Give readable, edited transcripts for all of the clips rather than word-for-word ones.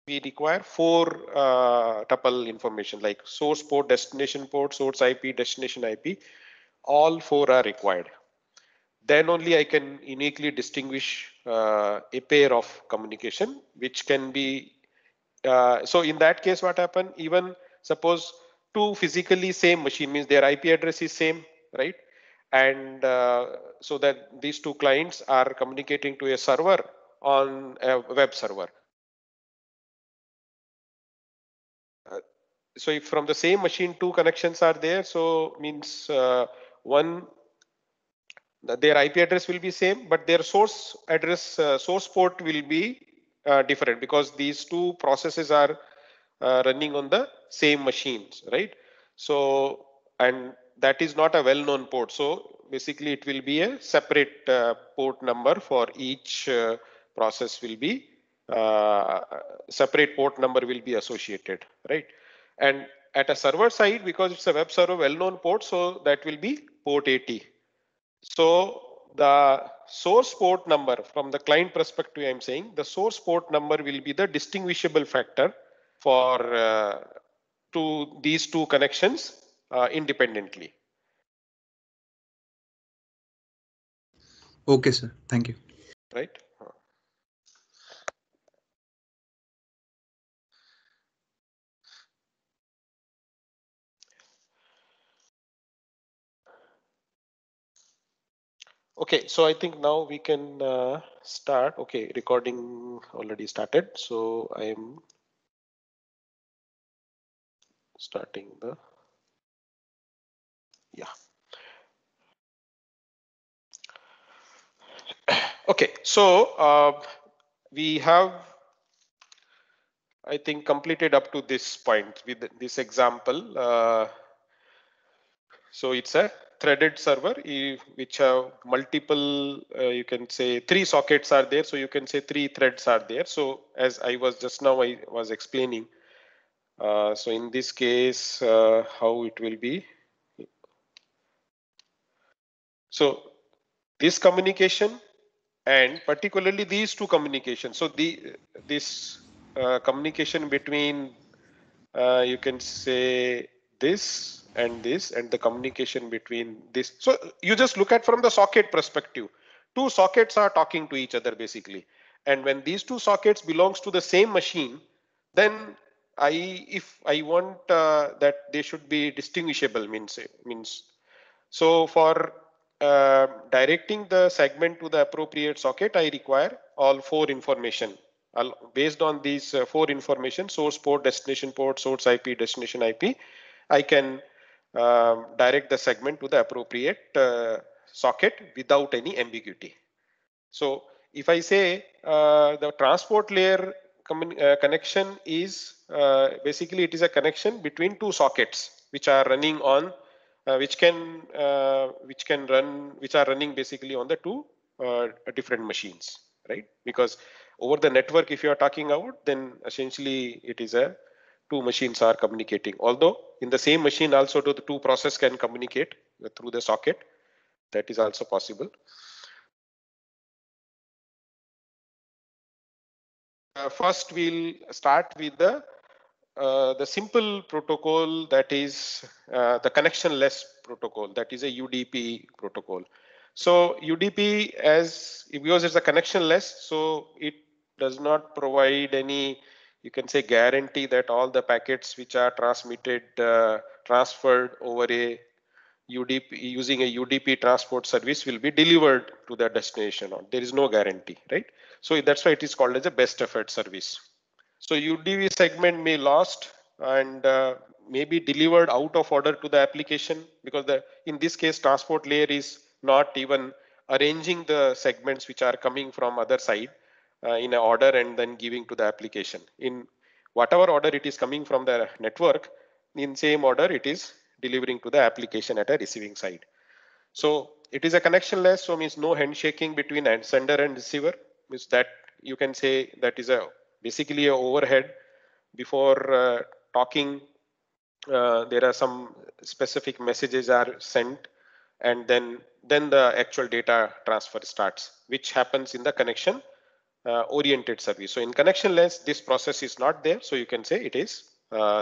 we require 4 tuple information like source port, destination port, source IP, destination IP. All 4 are required. Then only I can uniquely distinguish a pair of communication, which can be. So in that case, what happen? Even suppose two physically same machine, means their IP address is same, right? And so that these two clients are communicating to a server on a web server. So if from the same machine two connections are there, so means one their IP address will be same, but their source address, source port will be different, because these two processes are running on the same machines, right? So, and that is not a well-known port. So basically it will be a separate port number for each process will be separate port number will be associated, right? And at a server side, because it's a web server well-known port, so that will be port 80. So the source port number from the client perspective, I'm saying the source port number will be the distinguishable factor for to these two connections independently. Okay, sir. Thank you. Right. Okay, so I think now we can start. Okay, recording already started. So I am starting the, yeah. Okay, so we have, I think, completed up to this point with this example. So it's a threaded server which have multiple, you can say 3 sockets are there. So you can say 3 threads are there. So as I was just now, I was explaining. So in this case, how it will be. So this communication and particularly these two communications. So this communication between you can say this and the communication between this. So you just look at from the socket perspective. Two sockets are talking to each other basically. And when these two sockets belongs to the same machine, then if I want that they should be distinguishable, means so for directing the segment to the appropriate socket, I require all 4 information. Based on these 4 information, source port, destination port, source IP, destination IP, I can direct the segment to the appropriate socket without any ambiguity. So if I say the transport layer connection is basically it is a connection between two sockets which are running on which are running basically on the two different machines, right? Because over the network, if you are talking about, then essentially it is a two machines are communicating. Although in the same machine also the two process can communicate through the socket, that is also possible. First, we'll start with the simple protocol, that is the connectionless protocol, that is a UDP protocol. So UDP, because it's a connectionless, so it does not provide any, you can say, guarantee that all the packets which are transmitted transferred over a UDP using a UDP transport service will be delivered to the destination. There is no guarantee, right? So that's why it is called as a best effort service. So UDP segment may lost and may be delivered out of order to the application, because in this case transport layer is not even arranging the segments which are coming from other side in an order and then giving to the application. In whatever order it is coming from the network, in same order it is delivering to the application at a receiving side. So it is a connectionless, so means no handshaking between sender and receiver. Means that you can say that is a basically a overhead. Before talking, there are some specific messages are sent, and then the actual data transfer starts, which happens in the connection oriented service. So in connectionless, this process is not there. So you can say it is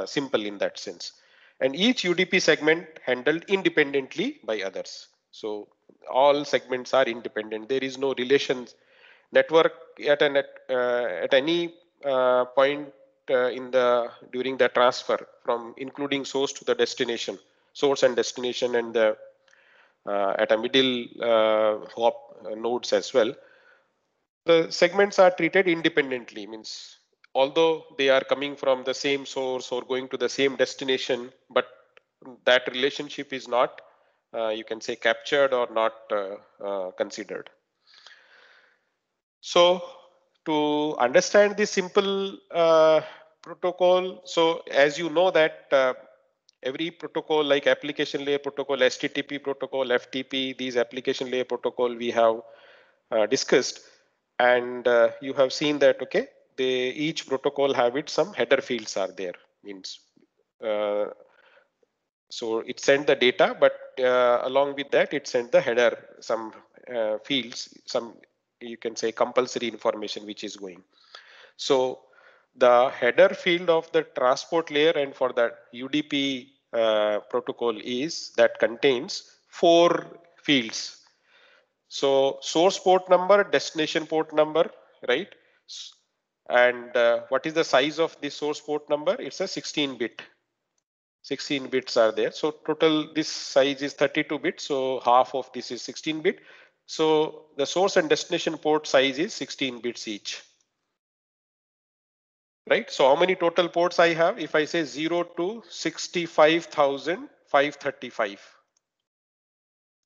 simple in that sense. And each UDP segment handled independently by others. So all segments are independent. There is no relations network at any point in the during the transfer from including source to the destination, source and destination, and the at a middle hop nodes as well. The segments are treated independently, means although they are coming from the same source or going to the same destination, but that relationship is not, you can say, captured or not considered. So to understand this simple protocol, so as you know that every protocol like application layer protocol, HTTP protocol, FTP, these application layer protocol we have discussed, and you have seen that okay, they each protocol have it some header fields are there, means uh, so it sent the data, but along with that it sent the header, some fields, some you can say compulsory information which is going. So the header field of the transport layer and for the UDP protocol is that contains 4 fields. So source port number, destination port number, right? And what is the size of the source port number? It's a 16-bit. 16 bits are there. So total this size is 32 bits. So half of this is 16 bit. So the source and destination port size is 16 bits each. Right. So how many total ports I have? If I say 0 to 65,535,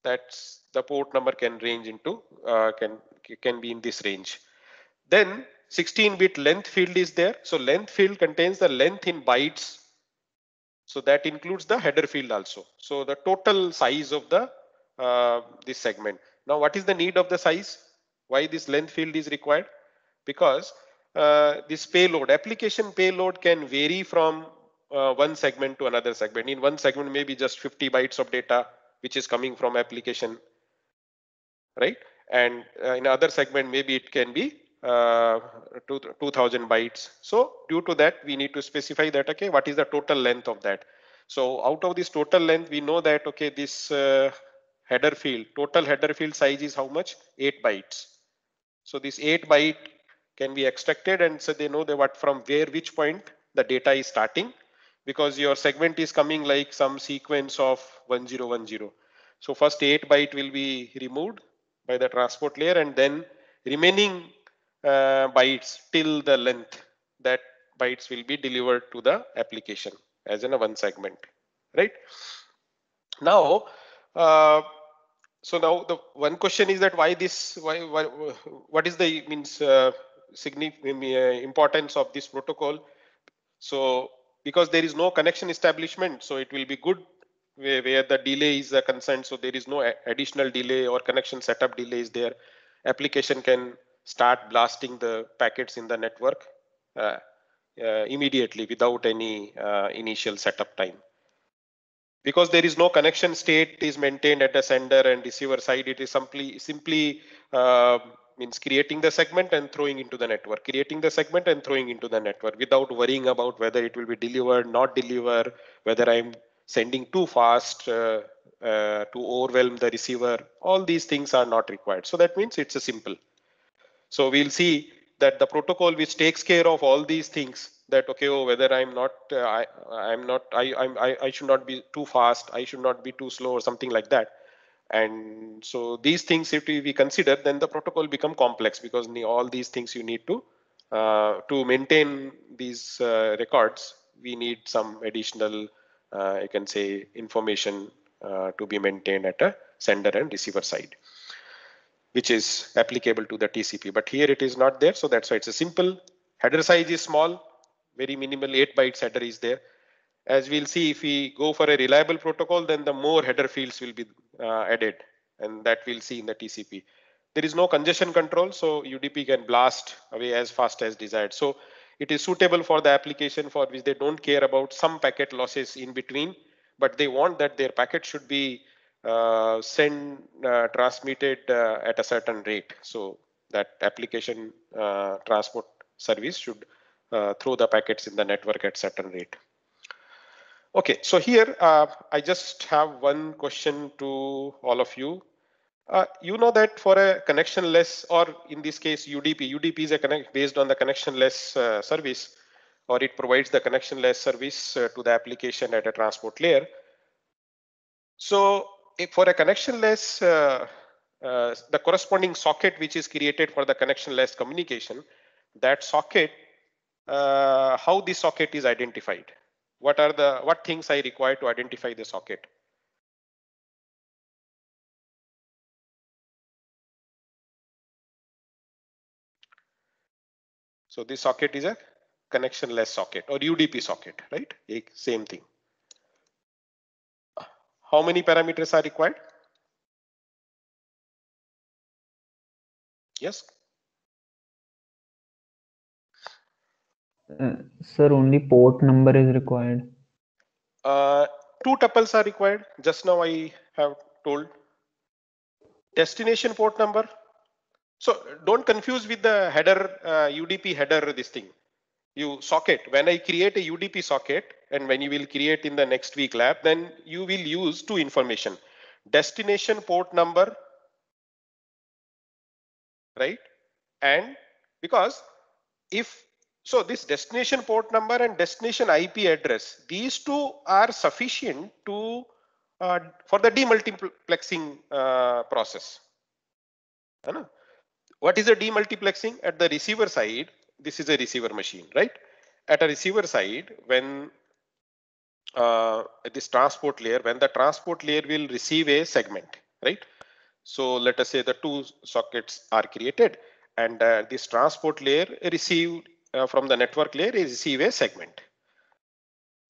that's the port number can range into can be in this range. Then 16-bit length field is there. So length field contains the length in bytes. So that includes the header field also. So the total size of the this segment. Now, what is the need of the size? Why this length field is required? Because this payload, application payload can vary from one segment to another segment. In one segment, maybe just 50 bytes of data, which is coming from application, right? And in other segment, maybe it can be 2000 bytes. So due to that, we need to specify that, okay, what is the total length of that? So out of this total length, we know that, okay, this header field, total header field size is how much? 8 bytes. So this 8 byte can be extracted, and so they know that what from where, which point the data is starting, because your segment is coming like some sequence of 1010. So first 8 byte will be removed by the transport layer, and then remaining bytes till the length, that bytes will be delivered to the application as in a one segment, right? Now, so now the one question is that why this, why what is the means significant importance of this protocol? So because there is no connection establishment, so it will be good where the delay is concerned. So there is no additional delay or connection setup delay is there. Application can start blasting the packets in the network immediately without any initial setup time. Because there is no connection state is maintained at the sender and receiver side, it is simply means creating the segment and throwing into the network, creating the segment and throwing into the network without worrying about whether it will be delivered, not deliver, whether I'm sending too fast to overwhelm the receiver. All these things are not required. So that means it's a simple. So we'll see that the protocol which takes care of all these things, that okay, oh, whether I'm not, I should not be too fast, I should not be too slow, or something like that. And so these things, if we consider, then the protocol become complex, because all these things you need to maintain these records. We need some additional, you can say, information to be maintained at a sender and receiver side, which is applicable to the TCP. But here it is not there. So that's why it's a simple. Header size is small, very minimal, 8 bytes header is there. As we'll see, if we go for a reliable protocol, then the more header fields will be added, and that we'll see in the TCP. There is no congestion control, so UDP can blast away as fast as desired. So it is suitable for the application for which they don't care about some packet losses in between, but they want that their packet should be transmitted at a certain rate. So that application transport service should throw the packets in the network at certain rate. Okay, so here I just have one question to all of you. You know that for a connectionless, or in this case UDP is a connect based on the connectionless service, or it provides the connectionless service to the application at a transport layer. So if for a connectionless, the corresponding socket which is created for the connectionless communication, that socket, how the socket is identified? What things I require to identify the socket? So this socket is a connectionless socket or UDP socket, right? Same thing. How many parameters are required? Yes. Sir, only port number is required. 2 tuples are required. Just now I have told. Destination port number. So don't confuse with the header, UDP header, this thing. You socket, when I create a UDP socket, and when you will create in the next week lab, then you will use 2 information. Destination port number, right? And because if, so this destination port number and destination IP address, these 2 are sufficient to for the demultiplexing process. What is a demultiplexing? At the receiver side, this is a receiver machine, right? At a receiver side, when this transport layer, when the transport layer will receive a segment, right? So let us say the 2 sockets are created, and this transport layer received from the network layer is receive a segment.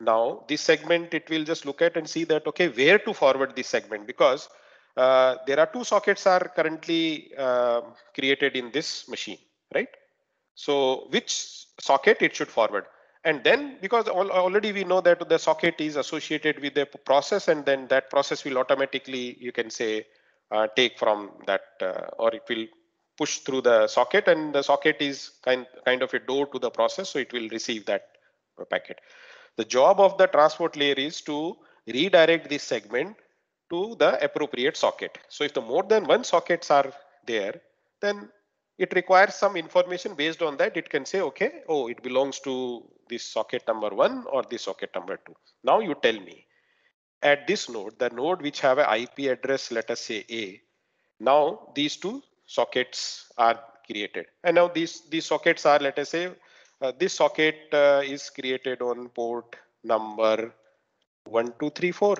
Now this segment, it will just look at and see that, okay, where to forward this segment, because there are 2 sockets are currently created in this machine, right? So which socket it should forward. And then, because already we know that the socket is associated with the process, and then that process will automatically, you can say, take from that, or it will push through the socket, and the socket is kind of a door to the process, so it will receive that packet. The job of the transport layer is to redirect this segment to the appropriate socket. So if the more than one sockets are there, then it requires some information. Based on that, it can say, okay, oh, it belongs to this socket number 1 or this socket number 2. Now you tell me, at this node, the node which have an IP address, let us say A, now these 2 sockets are created. And now these sockets are, let us say, this socket is created on port number 1234.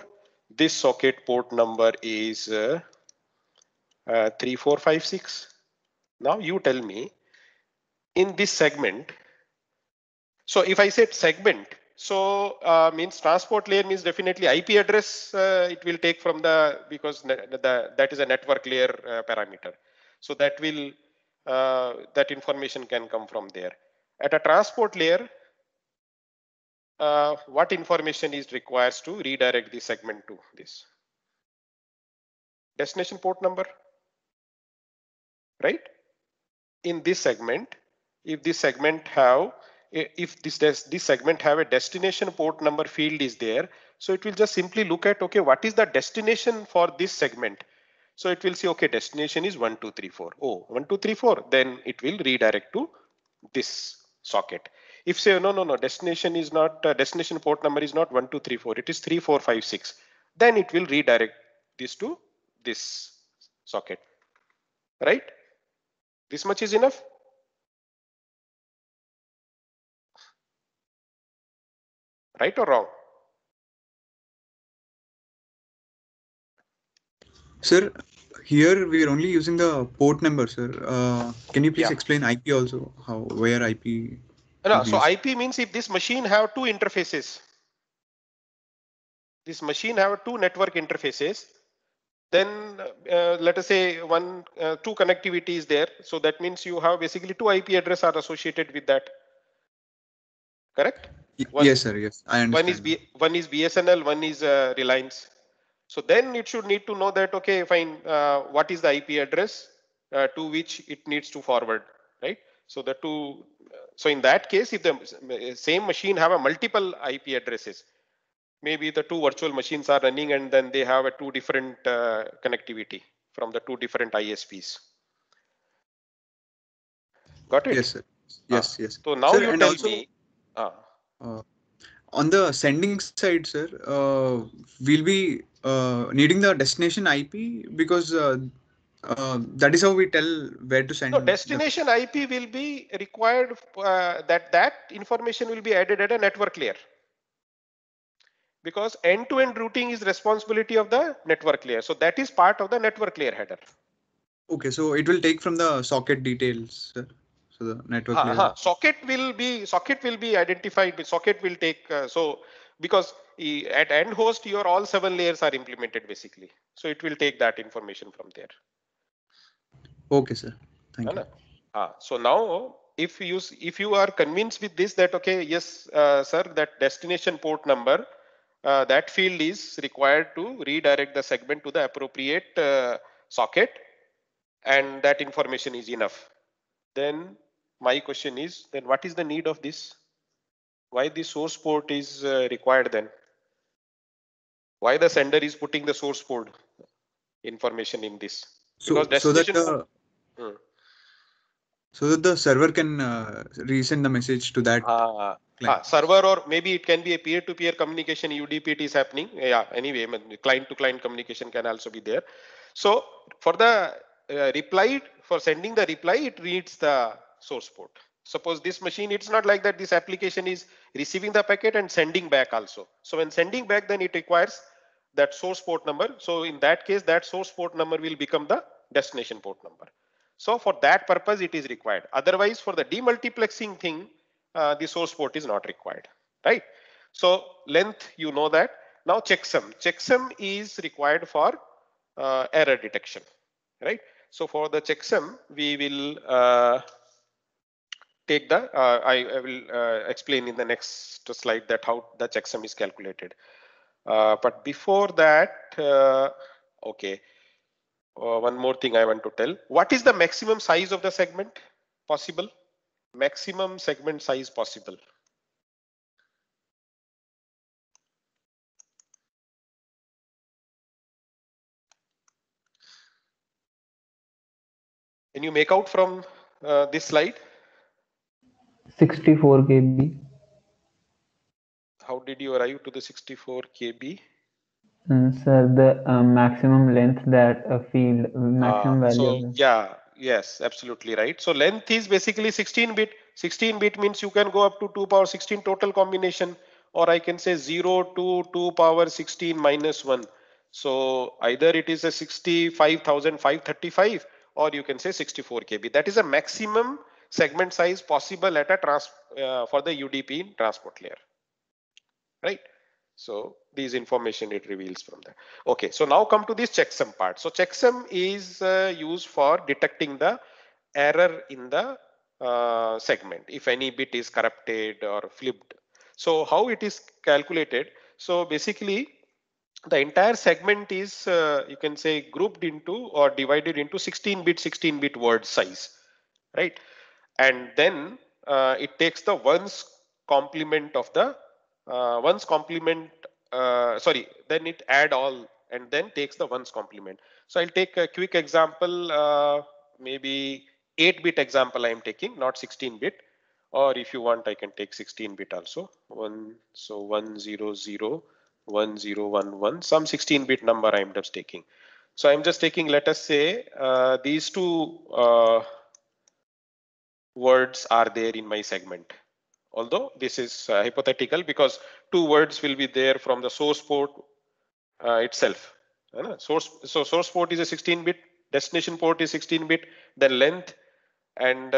This socket port number is 3456. Now you tell me, in this segment, so if I said segment, so means transport layer means definitely IP address it will take from the, because that is a network layer parameter. So that will that information can come from there. At a transport layer, what information is required to redirect the segment to this? Destination port number, right? In this segment, if this segment have, if this segment have a destination port number field is there, so it will just simply look at, okay, what is the destination for this segment? So it will say, okay, destination is 1234. Oh, 1234, then it will redirect to this socket. If say no, destination is not destination port number is not 1234, it is 3456, then it will redirect this to this socket, right? This much is enough. Right or wrong? Sir, here we are only using the port number, sir. Can you please explain IP also? How, where IP? No, so IP means if this machine have 2 interfaces, this machine have 2 network interfaces, then let us say 2 connectivity is there. So that means you have basically 2 IP address are associated with that. Correct? Yes, sir. Yes, I understand. One is BSNL, one is Reliance. So then it should need to know that, okay, fine, what is the IP address? to which it needs to forward, right? So the two, so in that case, if the same machine have a multiple IP addresses, maybe the two virtual machines are running and then they have a two different connectivity from the two different ISPs. Got it? Yes, sir. Yes, yes. So now Sir, you and tell also, me. on the sending side, sir, we'll be needing the destination IP because that is how we tell where to send. No, destination IP will be required, that information will be added at a network layer. Because end-to-end routing is responsibility of the network layer. So that is part of the network layer header. Okay, so it will take from the socket details, sir. So the network layer. Socket will be identified. Socket will take because at end host your all 7 layers are implemented basically. So it will take that information from there. Okay, sir. Thank you. So now if you are convinced with this that okay, yes, sir, that destination port number, that field is required to redirect the segment to the appropriate socket, and that information is enough. Then my question is, then what is the need of this? Why the source port is required then? Why the sender is putting the source port information in this? Because destination so that the server can resend the message to that client. Server, or maybe it can be a peer-to-peer communication, UDP it is happening. Yeah, anyway, client-to-client communication can also be there. So for the for sending the reply, it reads the source port. Suppose this machine, it's not like that. This application is receiving the packet and sending back also. So when sending back, then it requires that source port number. So in that case, that source port number will become the destination port number. So for that purpose, it is required. Otherwise, for the demultiplexing thing, the source port is not required, right? So length, you know that. Now checksum. Checksum is required for error detection, right? So for the checksum, we will take the, I will explain in the next slide that how the checksum is calculated. But before that, okay. One more thing I want to tell. What is the maximum size of the segment possible? Maximum segment size possible. Can you make out from this slide? 64 KB. How did you arrive to the 64 KB? Sir, the maximum length that a field, maximum value. So yeah, yes, absolutely right. So length is basically 16-bit. 16-bit means you can go up to 2 power 16 total combination, or I can say 0 to 2 power 16 minus 1. So either it is a 65,535 or you can say 64 KB. That is a maximum segment size possible at a for the UDP in transport layer, right? So these information it reveals from there. Okay, so now come to this checksum part. So checksum is used for detecting the error in the segment if any bit is corrupted or flipped. So how it is calculated? So basically the entire segment is you can say grouped into or divided into 16-bit word size, right? And then it takes the ones complement of the ones complement, then it add all and then takes the ones complement. So I'll take a quick example, maybe 8-bit example I am taking, not 16-bit, or if you want I can take 16-bit also. So 100 1011, some 16-bit number I am just taking. So I'm just taking, let us say these two words are there in my segment. Although this is hypothetical because two words will be there from the source port itself. So source port is a 16-bit, destination port is 16-bit, then length, and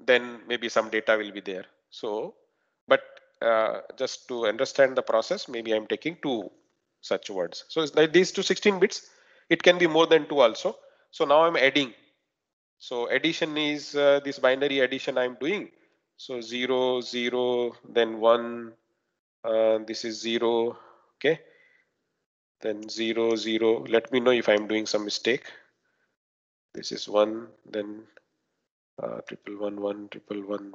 then maybe some data will be there. So, but just to understand the process, maybe I'm taking two such words. So it's like these two 16 bits. It can be more than two also. So now I'm adding. So addition is this binary addition I'm doing. So 0, 0, then 1, this is 0, okay. Then 0, 0, let me know if I'm doing some mistake. This is 1, then 111, 111,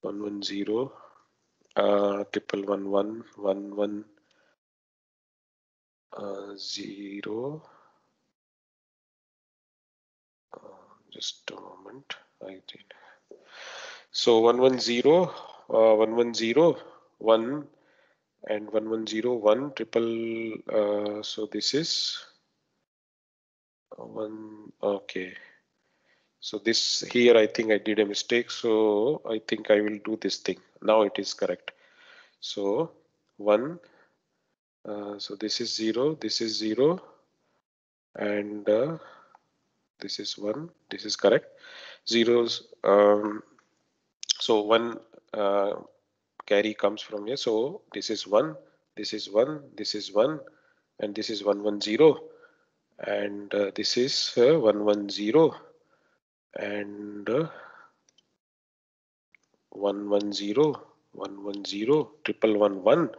110, 110, 110. Just a moment. I did. So 110, 110, 1 and 110, 1 triple. So this is 1. Okay. So this here, I think I did a mistake. So I think I will do this thing. Now it is correct. So 1. So this is 0. This is 0. And this is 1. This is correct. Zeros. So 1 carry comes from here. So this is 1. This is 1. This is 1. And this is 110. And this is 110. And 110, 110, 111,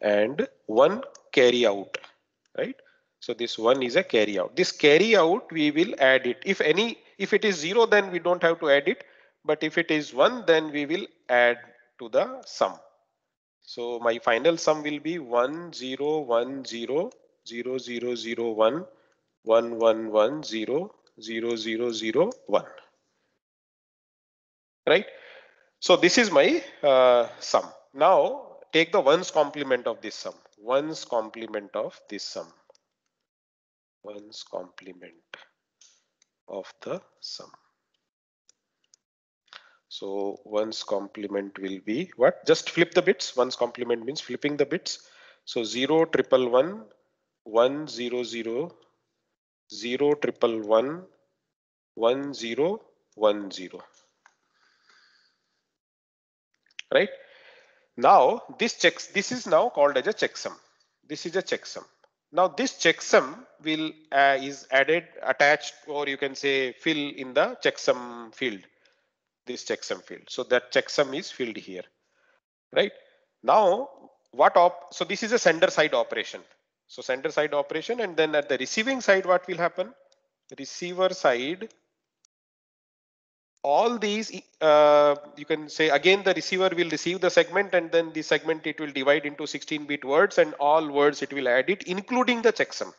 and 1 carry out, right? So this 1 is a carry out. This carry out, we will add it. If it is 0, then we don't have to add it. But if it is 1, then we will add to the sum. So my final sum will be 1010, 0001, 1110, 0001. Right? So this is my sum. Now take the ones complement of this sum. Ones complement of this sum. Ones complement of the sum. So ones complement will be what? Just flip the bits. Ones complement means flipping the bits. So 0 triple 1, 1 0 0, 0 triple 1, 1 0 1 0. Right? Now this is now called as a checksum. This is a checksum. Now this checksum will is attached, or you can say fill in the checksum field. This checksum field. So that checksum is filled here, right? Now so this is a sender side operation. So sender side operation, and then at the receiving side, what will happen? Receiver side. All these, you can say again, the receiver will receive the segment, and then the segment it will divide into 16-bit words, and all words it will add it, including the checksum.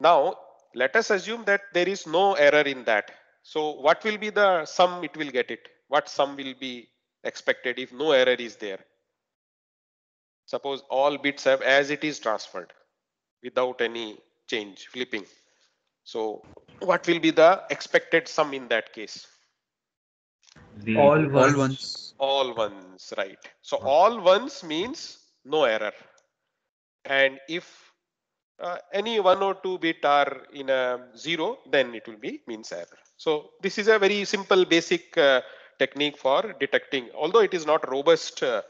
Now let us assume that there is no error in that. So what will be the sum it will get it? What sum will be expected if no error is there? Suppose all bits have as it is transferred without any change, flipping. So what will be the expected sum in that case? All ones. ones. All ones, right? So all ones means no error. And if any 1 or 2 bit are in a 0, then it will be means error. So this is a very simple basic technique for detecting, although it is not robust to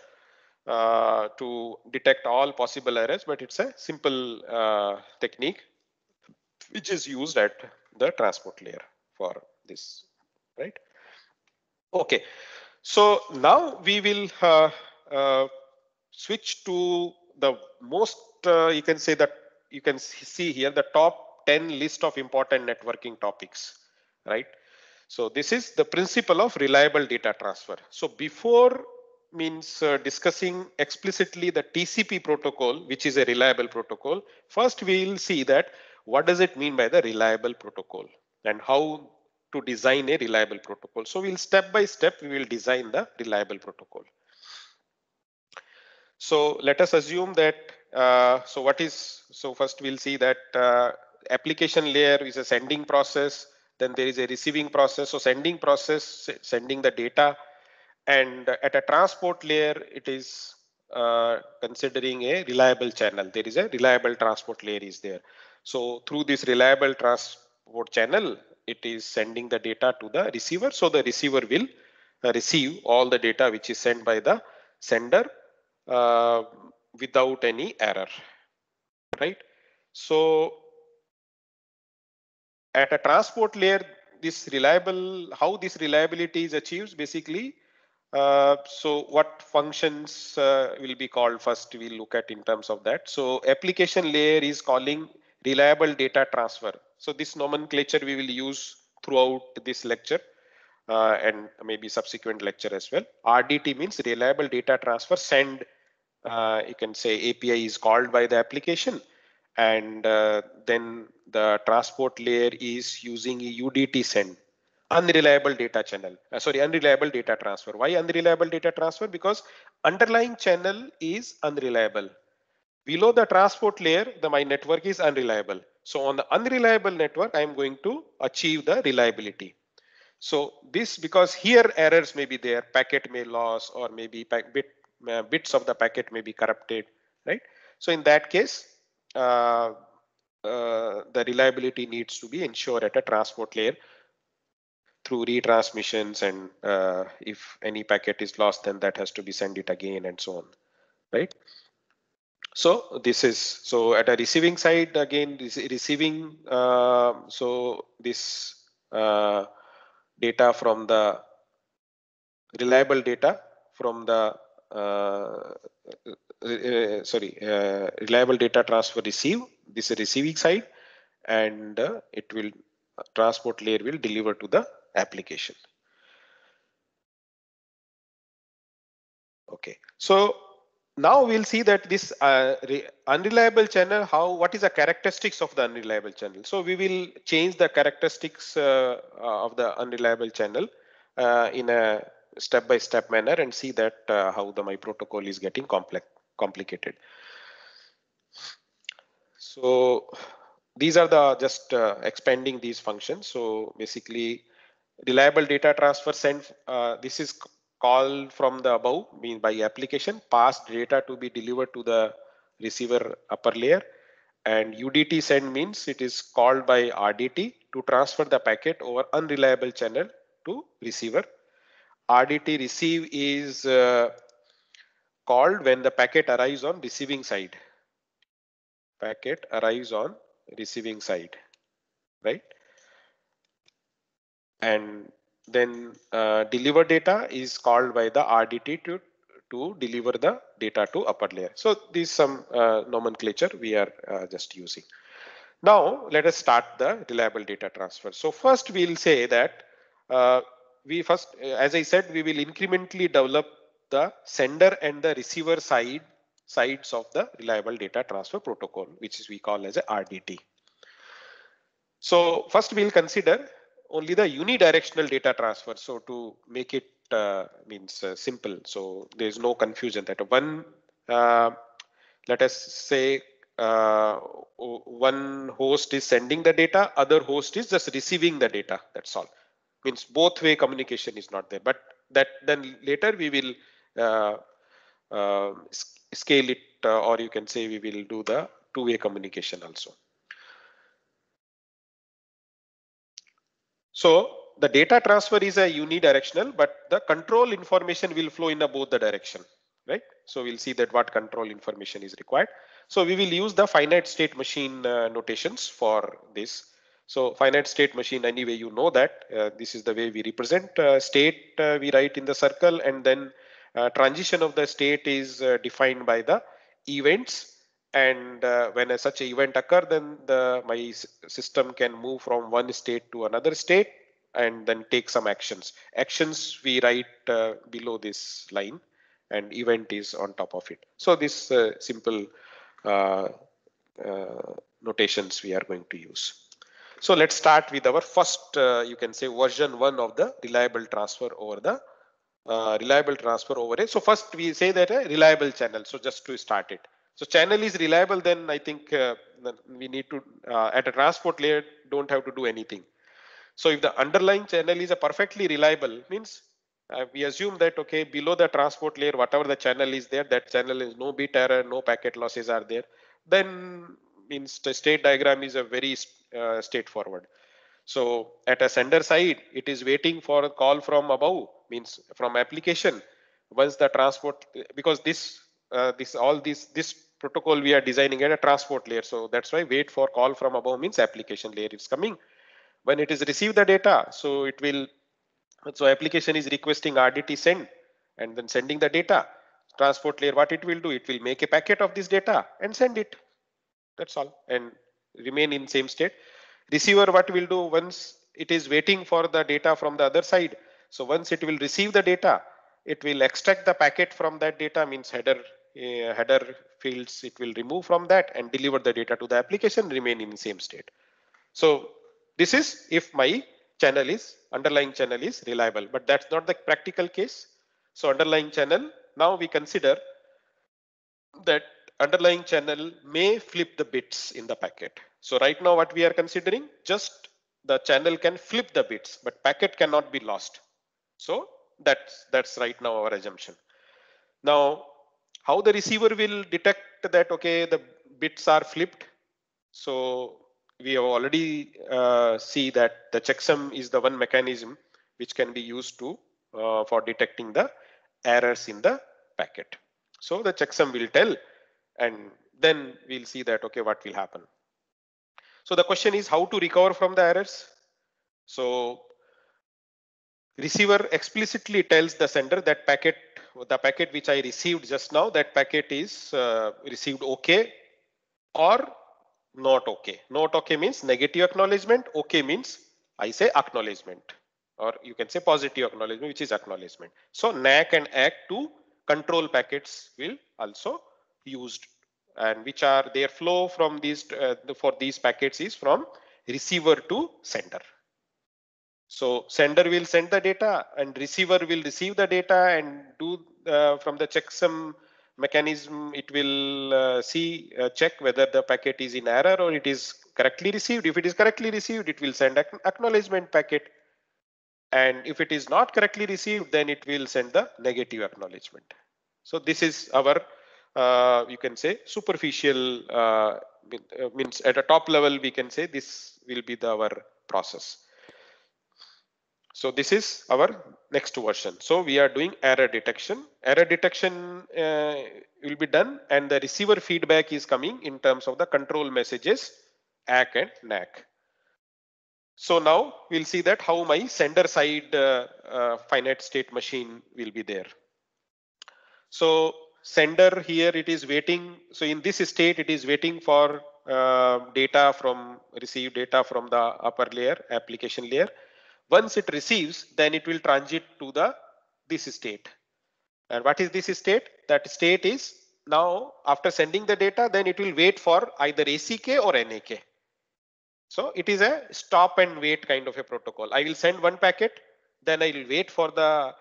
detect all possible errors, but it's a simple technique which is used at the transport layer for this, right? Okay, so now we will switch to the most, you can say that you can see here the top 10 list of important networking topics, right? So this is the principle of reliable data transfer. So before means discussing explicitly the TCP protocol, which is a reliable protocol, first we will see that what does it mean by the reliable protocol and how to design a reliable protocol. So we'll step by step, we will design the reliable protocol. So let us assume that, so first we'll see that application layer is a sending process, then there is a receiving process. So sending process, sending the data, and at a transport layer, it is considering a reliable channel. There is a reliable transport layer is there. So through this reliable transport channel, it is sending the data to the receiver. So the receiver will receive all the data which is sent by the sender without any error, right? So at a transport layer, how this reliability is achieved basically. So what functions will be called first, we'll look at in terms of that. So application layer is calling reliable data transfer. So this nomenclature we will use throughout this lecture and maybe subsequent lecture as well. RDT means reliable data transfer. Send, you can say API is called by the application, and then the transport layer is using a UDT send, unreliable data channel. Unreliable data transfer. Why unreliable data transfer? Because underlying channel is unreliable. Below the transport layer, my network is unreliable. So on the unreliable network, I am going to achieve the reliability. So this, because here errors may be there, packet may loss, or maybe bits of the packet may be corrupted, right? So in that case, the reliability needs to be ensured at a transport layer through retransmissions, and if any packet is lost, then that has to be sent it again and so on, right? So this is, so at a receiving side, again, receiving, so this data from the reliable data from the reliable data transfer receive, this is receiving side, and it will transport layer will deliver to the application. Okay, so now we'll see that this unreliable channel, what is the characteristics of the unreliable channel. So we will change the characteristics of the unreliable channel in a step-by-step manner and see that how my protocol is getting complicated. So these are the just expanding these functions. So basically, reliable data transfer send, this is called from the above, mean by application, passed data to be delivered to the receiver upper layer, and UDT send means it is called by RDT to transfer the packet over unreliable channel to receiver. RDT receive is called when the packet arrives on receiving side. Packet arrives on receiving side, right? And then deliver data is called by the RDT to deliver the data to upper layer. So this is some nomenclature we are just using. Now let us start the reliable data transfer. So first we'll say that as I said, we will incrementally develop the sender and the receiver sides of the reliable data transfer protocol, which is we call as a RDT. So first we'll consider only the unidirectional data transfer. So to make it simple, so there is no confusion that one, let us say one host is sending the data, other host is just receiving the data. That's all. Means both way communication is not there, but that then later we will scale it, or you can say we will do the two-way communication also. So the data transfer is a unidirectional, but the control information will flow in both the direction, right? So we'll see that what control information is required. So we will use the finite state machine notations for this. So finite state machine, anyway, you know that this is the way we represent state. We write in the circle, and then transition of the state is defined by the events. And when such an event occur, then my system can move from one state to another state and then take some actions. Actions we write below this line, and event is on top of it. So this simple notations we are going to use. So let's start with our first, you can say, version 1 of the reliable transfer over the reliable transfer over it. So first we say that a reliable channel. So just to start it. So channel is reliable, then I think we need to, at a transport layer, don't have to do anything. So if the underlying channel is a perfectly reliable, means we assume that, okay, below the transport layer, whatever the channel is there, that channel is no bit error, no packet losses are there, then means the state diagram is a very straightforward. So at a sender side, it is waiting for a call from above, means from application. Once the transport, because this protocol we are designing at a transport layer, so that's why wait for call from above means application layer is coming. When it is received the data, so it will, so application is requesting RDT send and then sending the data. Transport layer, what it will do, it will make a packet of this data and send it. That's all. And remain in same state. Receiver, what will do once it is waiting for the data from the other side. So once it will receive the data, it will extract the packet from that data, means header fields it will remove from that and deliver the data to the application, remain in same state. So this is if my underlying channel is reliable, but that's not the practical case. So underlying channel, now we consider that underlying channel may flip the bits in the packet. So right now what we are considering, just the channel can flip the bits, but packet cannot be lost. So that's right now our assumption. Now, how the receiver will detect that, okay, the bits are flipped. So we have already see that the checksum is the one mechanism which can be used to for detecting the errors in the packet. So the checksum will tell, and then we'll see that, okay, what will happen. So the question is how to recover from the errors. So receiver explicitly tells the sender that the packet which I received just now, that packet is received okay or not okay. Not okay means negative acknowledgement. Okay means I say acknowledgement, or you can say positive acknowledgement, which is acknowledgement. So NAC and ACK to control packets will also used, and which are their flow from these for these packets is from receiver to sender. So sender will send the data and receiver will receive the data and do from the checksum mechanism, it will check whether the packet is in error or it is correctly received. If it is correctly received, it will send acknowledgement packet. And if it is not correctly received, then it will send the negative acknowledgement. So this is our, you can say, superficial, means at a top level, we can say this will be our process. So this is our next version. So we are doing error detection. Error detection will be done, and the receiver feedback is coming in terms of the control messages, ACK and NAC. So now we'll see that how my sender side finite state machine will be there. So sender here, it is waiting. So in this state, it is waiting for receive data from the upper layer, application layer. Once it receives, then it will transit to this state. And what is this state? That state is now after sending the data, then it will wait for either ACK or NAK. So it is a stop and wait kind of a protocol. I will send one packet, then I will wait for the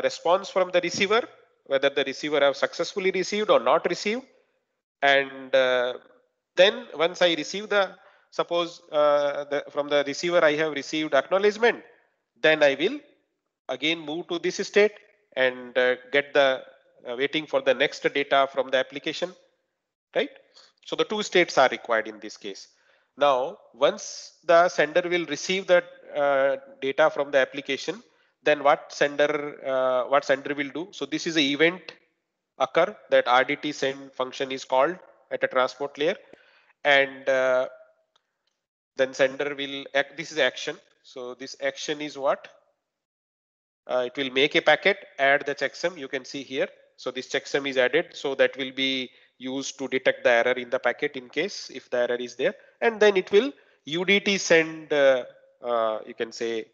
response from the receiver, whether the receiver have successfully received or not received. And then once I receive suppose from the receiver I have received acknowledgement, then I will again move to this state and get the waiting for the next data from the application, right? So the two states are required in this case. Now, once the sender will receive the data from the application, then what sender will do? So this is an event occur, that RDT send function is called at a transport layer, and then sender will act. This is action. So this action is what? It will make a packet, add the checksum. You can see here. So this checksum is added. So that will be used to detect the error in the packet in case if the error is there. And then it will UDT send, you can say,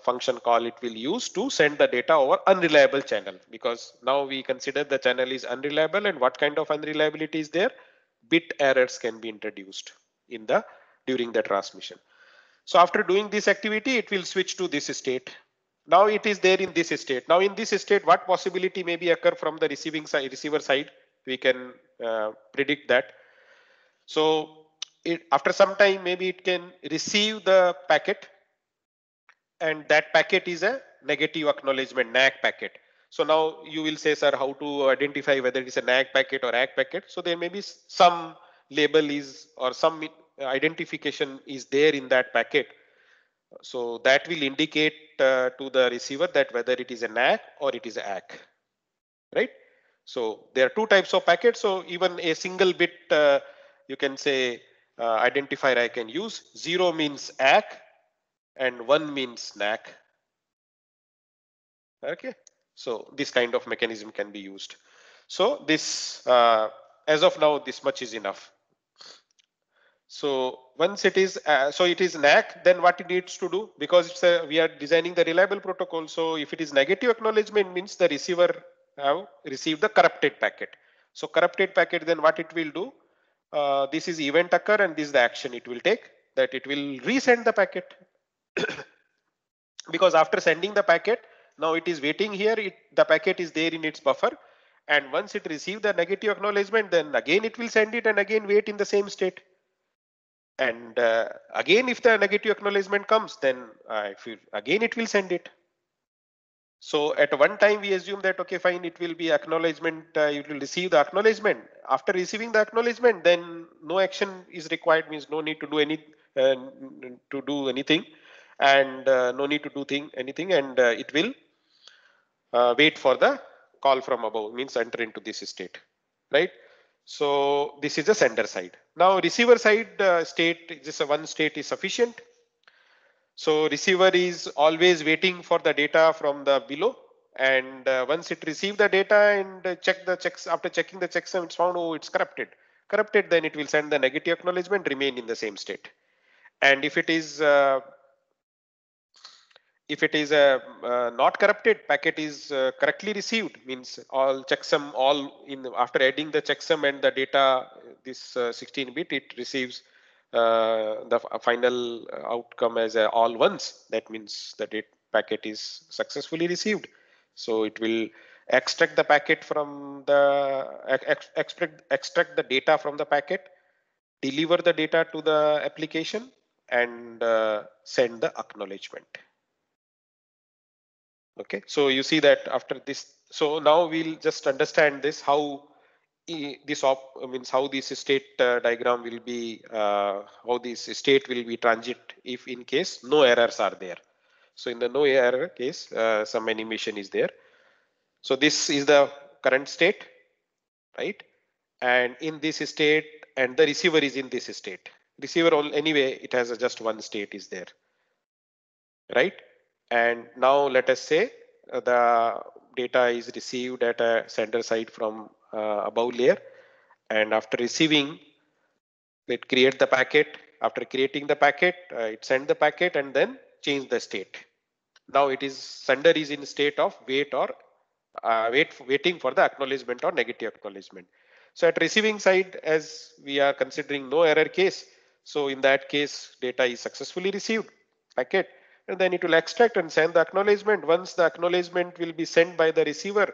function call it will use to send the data over unreliable channel, because now we consider the channel is unreliable, and what kind of unreliability is there? Bit errors can be introduced during the transmission. So after doing this activity, it will switch to this state. Now it is there in this state. Now in this state, what possibility may be occur from the receiver side? We can predict that. So after some time, maybe it can receive the packet, and that packet is a negative acknowledgement NAC packet. So now you will say, sir, how to identify whether it is a NAC packet or ACK packet? So there may be some label is or some identification is there in that packet. So that will indicate to the receiver that whether it is a NAC or it is a ACK, right? So there are two types of packets. So even a single bit, you can say identifier I can use. 0 means ACK and 1 means NAC. Okay, so this kind of mechanism can be used. So this, as of now, this much is enough. So once it is, so it is NAC, then what it needs to do, because it's we are designing the reliable protocol. So if it is negative acknowledgement, means the receiver have received the corrupted packet. So corrupted packet, then what it will do, this is event occur and this is the action it will take, that it will resend the packet. Because after sending the packet, now it is waiting here, the packet is there in its buffer, and once it receives the negative acknowledgement, then again it will send it and again wait in the same state. And again, if the negative acknowledgement comes, then again it will send it. So at one time we assume that, okay, fine, it will be acknowledgement, it will receive the acknowledgement. After receiving the acknowledgement, then no action is required, means no need to do anything, and no need to do anything, and it will wait for the call from above, means enter into this state, right? So this is the sender side. Now receiver side state, just one state is sufficient. So receiver is always waiting for the data from the below, and once it receives the data and check the checks, after checking the checksum, it's found, oh, it's corrupted. Corrupted, then it will send the negative acknowledgement, remain in the same state. And if it is not corrupted, packet is correctly received, means all checksum, all in after adding the checksum and the data, this 16-bit, it receives the final outcome as all ones. That means the packet is successfully received. So it will extract the packet from the extract the data from the packet, deliver the data to the application, and send the acknowledgement. Okay, so you see that after this, so now we'll just understand this, how this means how this state diagram will be, how this state will be transit if in case no errors are there. So in the no error case, some animation is there. So this is the current state, right? And in this state, and the receiver is in this state. Receiver anyway, it has just one state is there, right? And now let us say the data is received at a sender side from above layer, and after receiving, it create the packet. After creating the packet, it send the packet and then change the state. Now it is sender is in state of wait or waiting for the acknowledgement or negative acknowledgement. So at receiving side, as we are considering no error case, so in that case data is successfully received packet, and then it will extract and send the acknowledgement. Once the acknowledgement will be sent by the receiver,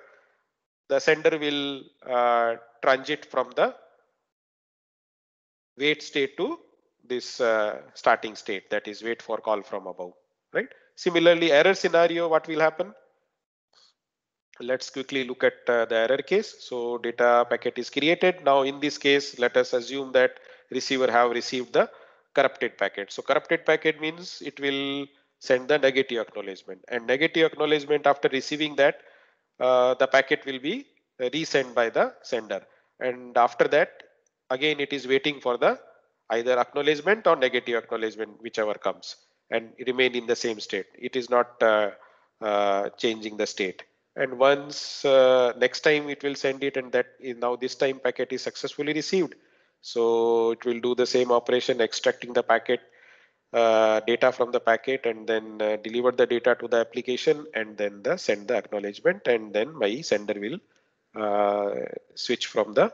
the sender will transit from the wait state to this starting state, that is wait for call from above, right? Similarly, error scenario, what will happen? Let's quickly look at the error case. So data packet is created. Now in this case, let us assume that receiver have received the corrupted packet. So corrupted packet means it will send the negative acknowledgement, and negative acknowledgement after receiving that, the packet will be resent by the sender. And after that, again, it is waiting for the either acknowledgement or negative acknowledgement, whichever comes, and remain in the same state. It is not changing the state. And once next time it will send it, and that is now this time packet is successfully received. So it will do the same operation, extracting the packet data from the packet, and then deliver the data to the application, and then send the acknowledgement, and then my sender will switch from the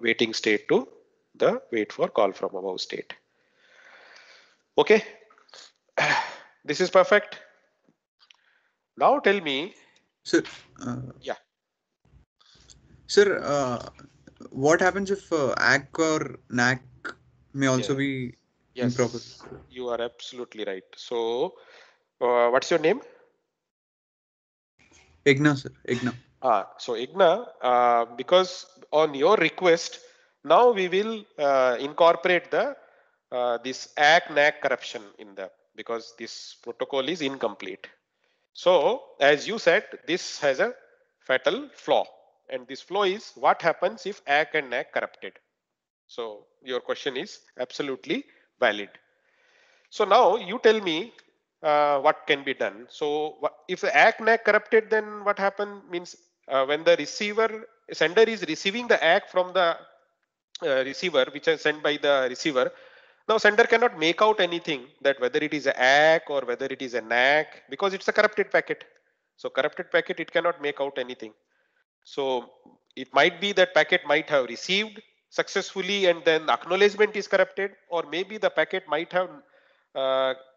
waiting state to the wait for call from above state. Okay, this is perfect. Now tell me, Sir, yeah. Sir, what happens if ACK or NAC may also be improper? Yes, you are absolutely right. So, what's your name? Igna, sir. Igna. So Igna, because on your request, now we will incorporate the this ACK-NAC corruption in the, because this protocol is incomplete. So as you said, this has a fatal flaw, and this flaw is what happens if ACK and NAC corrupted. So your question is absolutely valid. So now you tell me what can be done. So if the ACK-NAC corrupted, then what happen means when the sender is receiving the ACK from the receiver, which is sent by the receiver. Now sender cannot make out anything that whether it is a ACK or whether it is a NAC, because it's a corrupted packet. So corrupted packet, it cannot make out anything. So it might be that packet might have received successfully and then acknowledgement is corrupted, or maybe the packet might have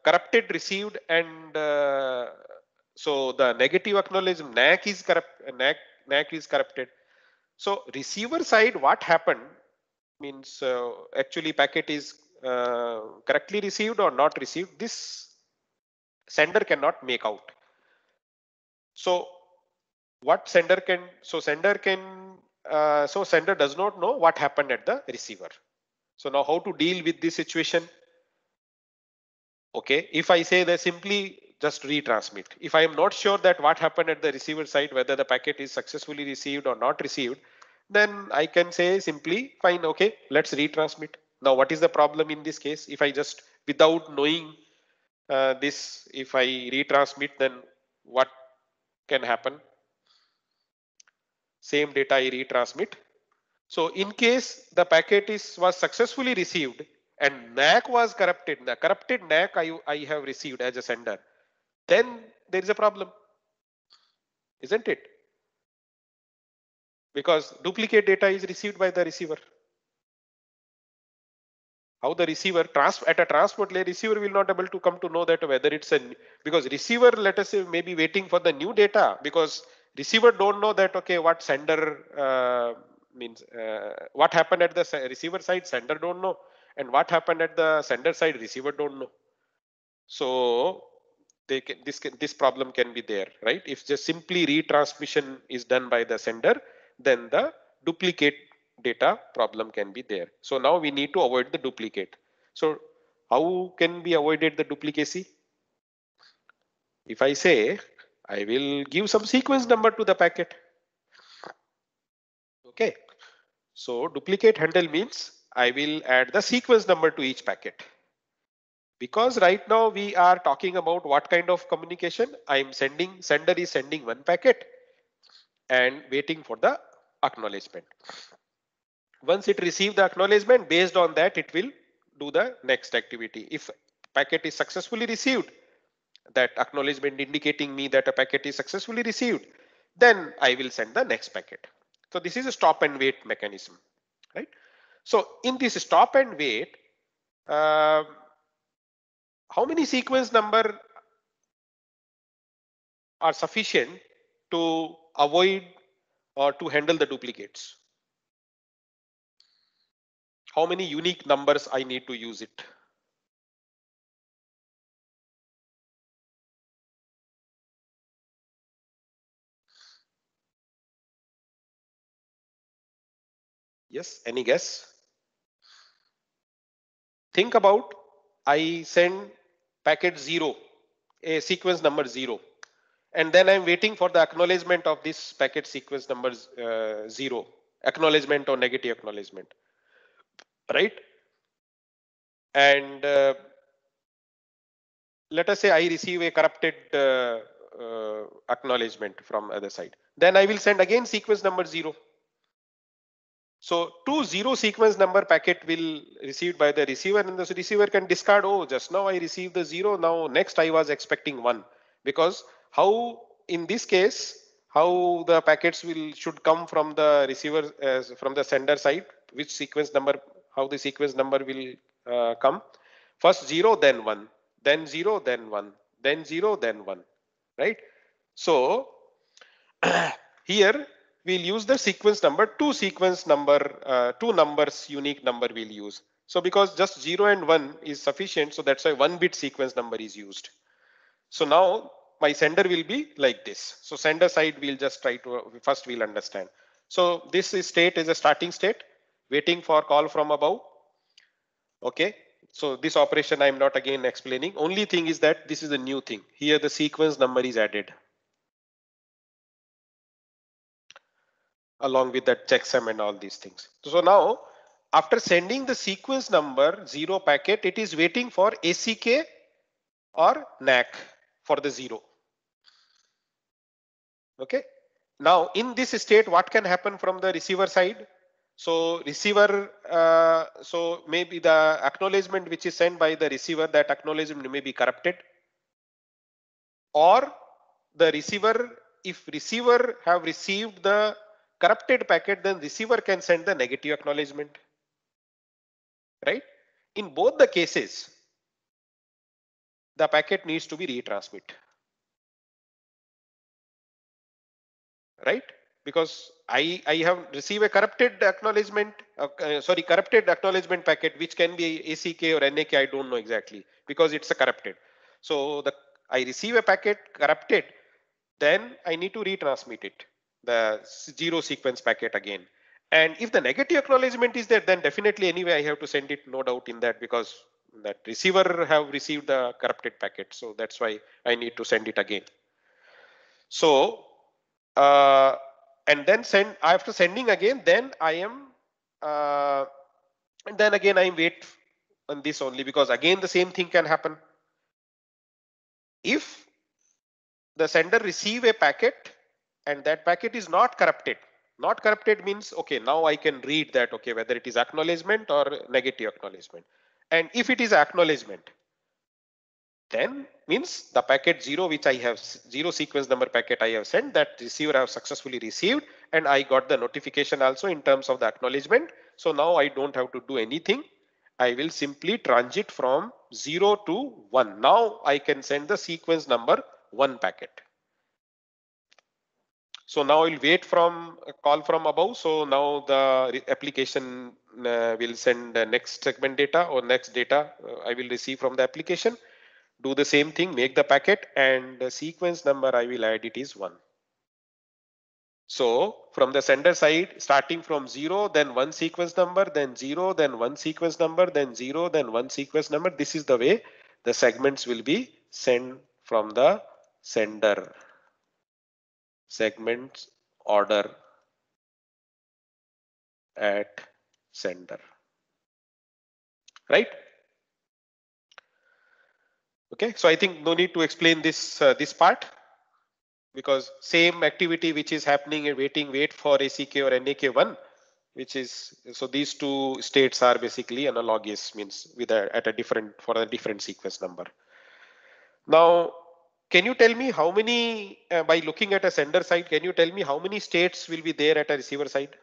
corrupted, received, and so the negative acknowledgement NAC is NAC is corrupted. So receiver side, what happened means actually packet is correctly received or not received. This sender cannot make out. So what sender can? So sender can. So sender does not know what happened at the receiver. So now how to deal with this situation? Okay, if I say that simply just retransmit. If I am not sure that what happened at the receiver side, whether the packet is successfully received or not received, then I can say simply fine, okay, let's retransmit. Now what is the problem in this case? If I just without knowing this, if I retransmit, then what can happen? Same data I retransmit. So in case the packet was successfully received and NAC was corrupted, the corrupted NAC I have received as a sender, then there is a problem, isn't it? Because duplicate data is received by the receiver. How the receiver at a transport layer, receiver will not able to come to know that whether it's because receiver, let us say, may be waiting for the new data, because receiver don't know that okay, what sender means, what happened at the receiver side, sender don't know, and what happened at the sender side, receiver don't know. So this problem can be there, right? If just simply retransmission is done by the sender, then the duplicate data problem can be there. So now we need to avoid the duplicate. So how can we avoid the duplicacy? If I say I will give some sequence number to the packet. Okay, so duplicate handle means I will add the sequence number to each packet. Because right now we are talking about what kind of communication? Sender is sending one packet and waiting for the acknowledgement. Once it receives the acknowledgement, based on that it will do the next activity. If packet is successfully received, that acknowledgement indicating me that a packet is successfully received, then I will send the next packet. So this is a stop and wait mechanism, right? So in this stop and wait, how many sequence number are sufficient to avoid or to handle the duplicates? How many unique numbers I need to use it? Yes, any guess? Think about, I send packet 0, a sequence number 0, and then I'm waiting for the acknowledgement of this packet sequence number 0, acknowledgement or negative acknowledgement, right? And let us say I receive a corrupted acknowledgement from other side. Then I will send again sequence number 0. So 2 0 sequence number packet will received by the receiver, and the receiver can discard, oh, just now I received the 0, now next I was expecting 1. Because how in this case, how the packets should come from the receiver, from the sender side, which sequence number, how the sequence number will come. First 0, then 1, then 0, then 1, then 0, then 1, right? So here we'll use the sequence number, two numbers unique number we'll use. So because just 0 and 1 is sufficient, so that's why 1-bit sequence number is used. So now my sender will be like this. So sender side we'll just try to, first we'll understand. So this state is a starting state, waiting for call from above. Okay, so this operation I'm not again explaining. Only thing is that this is a new thing. Here the sequence number is added along with that checksum and all these things. So now after sending the sequence number 0 packet, it is waiting for ACK or NAC for the 0. Okay. Now in this state, what can happen from the receiver side? So receiver, so maybe the acknowledgement which is sent by the receiver, that acknowledgement may be corrupted, or the receiver, if receiver have received the corrupted packet, then receiver can send the negative acknowledgement, right? In both the cases, the packet needs to be retransmit, right? Because I have received a corrupted acknowledgement, corrupted acknowledgement packet, which can be ACK or NAK, I don't know exactly, because it's a corrupted. So I receive a packet corrupted, then I need to retransmit it, the zero sequence packet again. And if the negative acknowledgement is there, then definitely anyway I have to send it, no doubt in that, because that receiver have received the corrupted packet. So that's why I need to send it again. So and then after sending again, then I am and then again I wait on this only, because again the same thing can happen. If the sender receive a packet and that packet is not corrupted means, okay, now I can read that, okay, whether it is acknowledgement or negative acknowledgement. And if it is acknowledgement, then means the packet 0, which I have, 0 sequence number packet I have sent, that receiver have successfully received, and I got the notification also in terms of the acknowledgement. So now I don't have to do anything. I will simply transit from 0 to 1. Now I can send the sequence number 1 packet. So now I'll wait from a call from above. So now the application will send the next segment data or next data I will receive from the application. Do the same thing, make the packet, and the sequence number I will add it is 1. So from the sender side, starting from 0, then 1 sequence number, then 0, then 1 sequence number, then 0, then 1 sequence number. This is the way the segments will be sent from the sender. Segments order at sender, right? Okay, so I think no need to explain this this part, because same activity which is happening in wait for ACK or NAK1, which is, so these two states are basically analogous, means with at a different, for a different sequence number. Now, can you tell me how many, by looking at a sender side, can you tell me how many states will be there at a receiver side?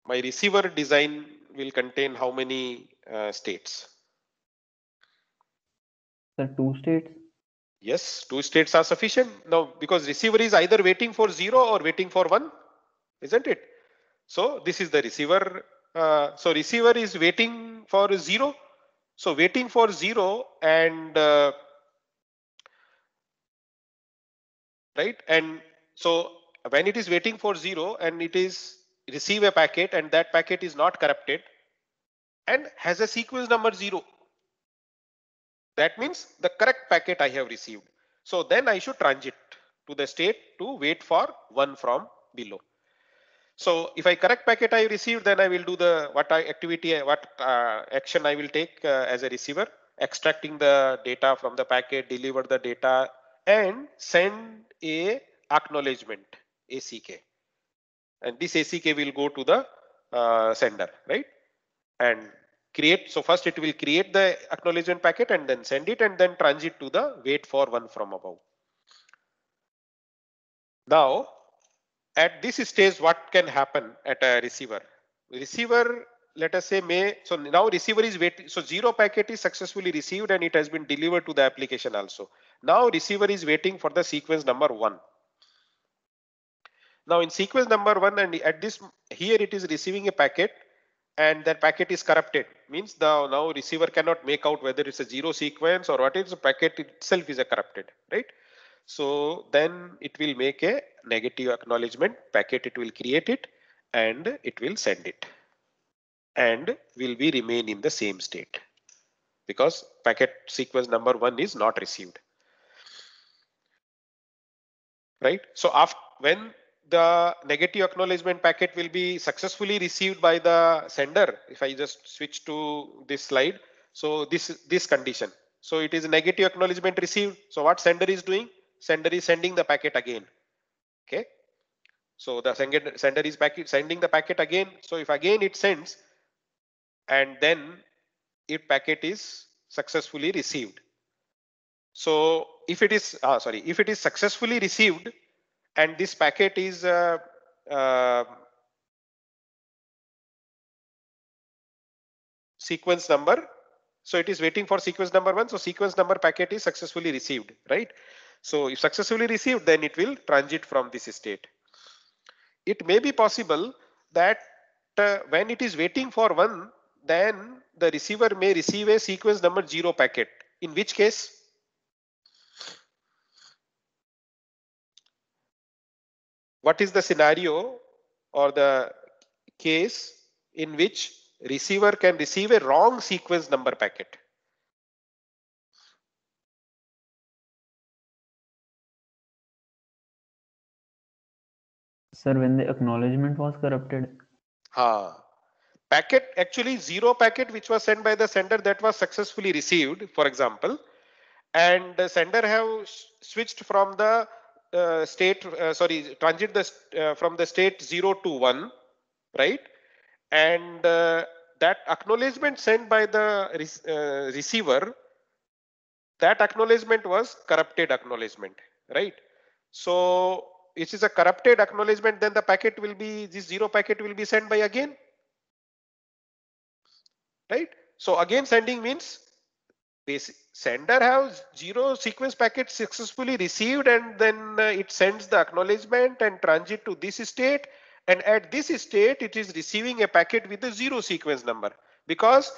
My receiver design will contain how many states? The 2 states? Yes, 2 states are sufficient. Now, because receiver is either waiting for 0 or waiting for 1, isn't it? So this is the receiver. So receiver is waiting for 0. So waiting for 0 and right. And so when it is waiting for 0 and it is receive a packet and that packet is not corrupted and has a sequence number 0, that means the correct packet I have received. So then I should transit to the state to wait for 1 from below. So if I correct packet I received, then I will do the action I will take as a receiver, extracting the data from the packet, deliver the data, and send a acknowledgement ACK. And this ACK will go to the sender, right? And create. So first it will create the acknowledgement packet and then send it and then transit to the wait for 1 from above. Now, at this stage, what can happen at a receiver? Receiver, let us say, so now receiver is waiting. So 0 packet is successfully received and it has been delivered to the application also. Now receiver is waiting for the sequence number 1. Now in sequence number 1, and at this, here it is receiving a packet and that packet is corrupted, means the now receiver cannot make out whether it's a 0 sequence or what is the packet itself is a corrupted, right? So then it will make a negative acknowledgement packet, it will create it and it will send it and will be remain in the same state because packet sequence number 1 is not received, right? So after, when the negative acknowledgement packet will be successfully received by the sender, if I just switch to this slide, so this condition, so it is negative acknowledgement received. So what sender is doing? Sender is sending the packet again. Okay. So the sender is sending the packet again. So if again it sends, and then if packet is successfully received. So if it is if it is successfully received and this packet is sequence number, so it is waiting for sequence number 1. So sequence number packet is successfully received, right? So if successfully received, then it will transit from this state. It may be possible that when it is waiting for 1, then the receiver may receive a sequence number 0 packet, in which case what is the scenario or the case in which receiver can receive a wrong sequence number packet? Sir, when the acknowledgement was corrupted. Packet, actually 0 packet which was sent by the sender, that was successfully received, for example, and the sender have switched from the transit from the state 0 to 1, right? And that acknowledgement sent by the receiver, that acknowledgement was corrupted acknowledgement, right? So it is a corrupted acknowledgement, then the packet will be, this 0 packet will be sent by again, right? So again sending means sender has 0 sequence packet successfully received, and then it sends the acknowledgement and transit to this state, and at this state it is receiving a packet with a 0 sequence number, because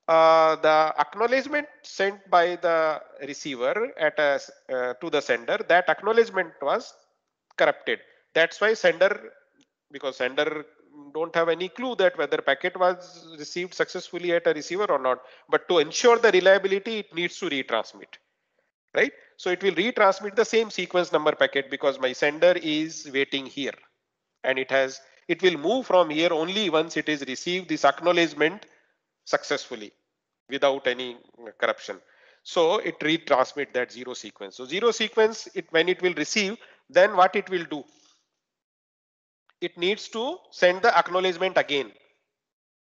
the acknowledgement sent by the receiver at to the sender, that acknowledgement was corrupted. That's why sender, because sender don't have any clue that whether packet was received successfully at a receiver or not, but to ensure the reliability it needs to retransmit, right? So it will retransmit the same sequence number packet because my sender is waiting here, and it will move from here only once it is received this acknowledgement successfully without any corruption. So it retransmit that 0 sequence. So 0 sequence, when it will receive, then what it will do, it needs to send the acknowledgement again,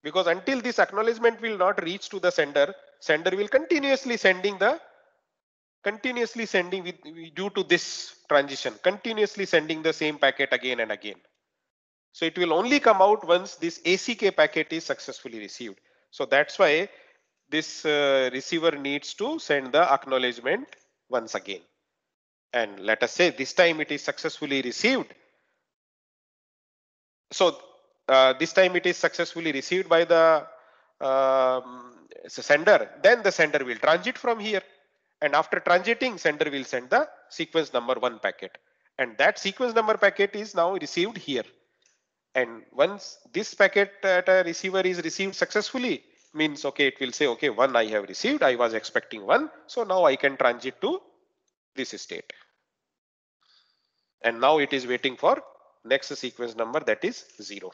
because until this acknowledgement will not reach to the sender will continuously sending due to this transition, continuously sending the same packet again and again. So it will only come out once this ACK packet is successfully received. So that's why this receiver needs to send the acknowledgement once again. And let us say this time it is successfully received. So this time it is successfully received by the sender. Then the sender will transit from here. And after transiting, sender will send the sequence number 1 packet. And that sequence number packet is now received here. And once this packet at a receiver is received successfully, means okay, it will say, okay, 1 I have received, I was expecting 1, so now I can transit to this state. And now it is waiting for next sequence number, that is 0.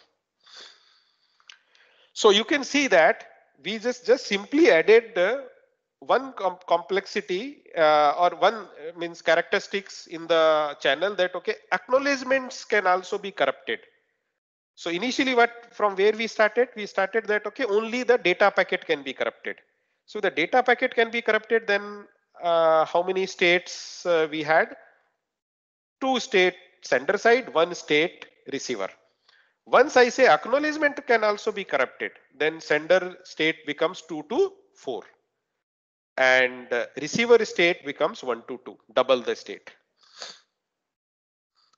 So you can see that we just simply added one complexity or one means characteristics in the channel, that okay, acknowledgements can also be corrupted. So initially from where we started that okay, only the data packet can be corrupted. So the data packet can be corrupted, then how many states we had? 2 state sender side, 1 state receiver. Once I say acknowledgement can also be corrupted, then sender state becomes 2 to 4 and receiver state becomes 1 to 2, double the state.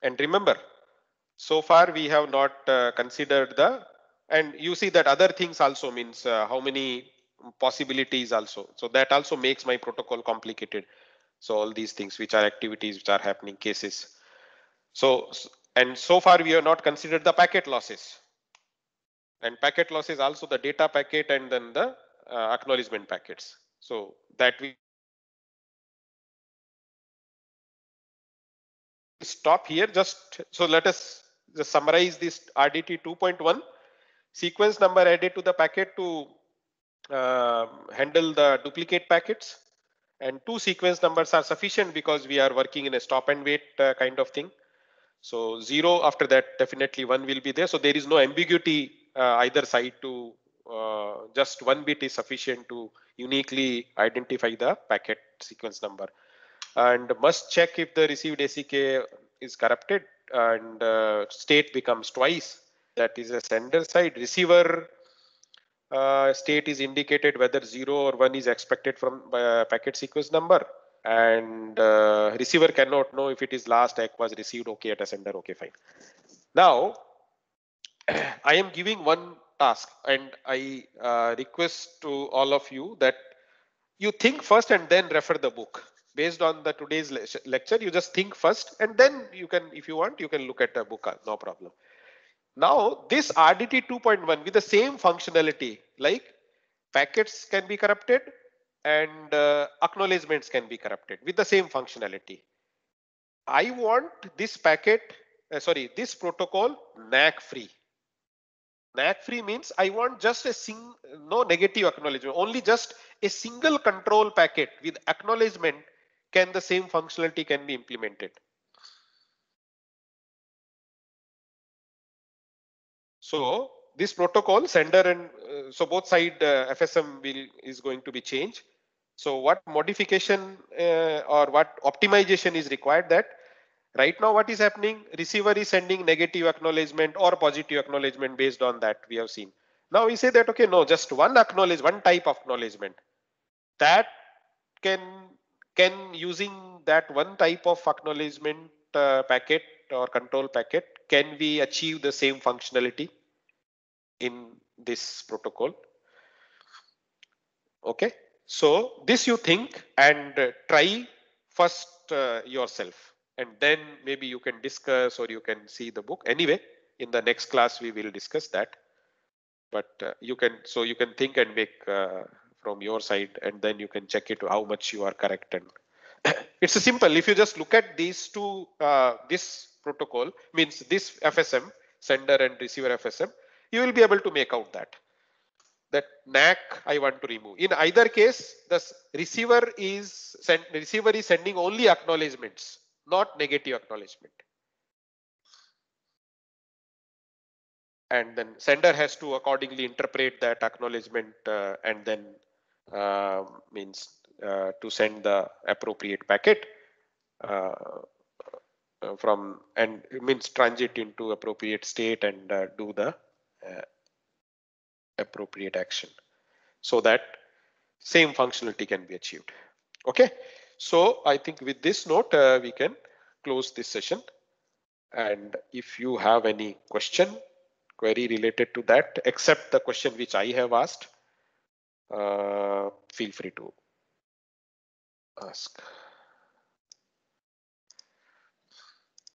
And remember, so far we have not considered and you see that other things also, means how many possibilities also. So that also makes my protocol complicated. So all these things which are activities which are happening, cases. So and so far we have not considered the packet losses. And packet losses also the data packet and then the acknowledgement packets. So that we stop here. So let us just summarize this RDT 2.1. Sequence number added to the packet to handle the duplicate packets, and 2 sequence numbers are sufficient because we are working in a stop and wait kind of thing. So 0 after that, definitely 1 will be there. So there is no ambiguity either side to just 1 bit is sufficient to uniquely identify the packet sequence number. And must check if the received ACK is corrupted and state becomes twice. That is a sender side. Receiver state is indicated whether 0 or 1 is expected from packet sequence number. And receiver cannot know if it is last ACK was received okay at a sender. Okay, fine. Now, I am giving one task and I request to all of you that you think first and then refer the book. Based on the today's lecture, you just think first and then you can, if you want, you can look at the book, no problem. Now, this RDT 2.1 with the same functionality, like packets can be corrupted and acknowledgements can be corrupted with the same functionality. I want this packet, this protocol NAC free. NAC free means I want just no negative acknowledgement, only just a single control packet with acknowledgement can the same functionality can be implemented. So this protocol sender and so both side FSM is going to be changed. So what modification or what optimization is required that right now what is happening, receiver is sending negative acknowledgement or positive acknowledgement based on that we have seen. Now we say that okay, no, just one type of acknowledgement that can using that one type of acknowledgement packet or control packet, can we achieve the same functionality in this protocol? Okay, so this you think and try first yourself, and then maybe you can discuss or you can see the book. Anyway, in the next class we will discuss that, but you can think and make from your side, and then you can check it how much you are correct. And it's a simple, if you just look at these two, this protocol means this FSM, sender and receiver FSM, you will be able to make out that NAC I want to remove. In either case, the receiver is sending only acknowledgements, not negative acknowledgement. And then sender has to accordingly interpret that acknowledgement and then means to send the appropriate packet from, and it means transit into appropriate state and do the appropriate action, so that same functionality can be achieved. Okay, so I think with this note we can close this session, and if you have any query related to that, except the question which I have asked, feel free to ask.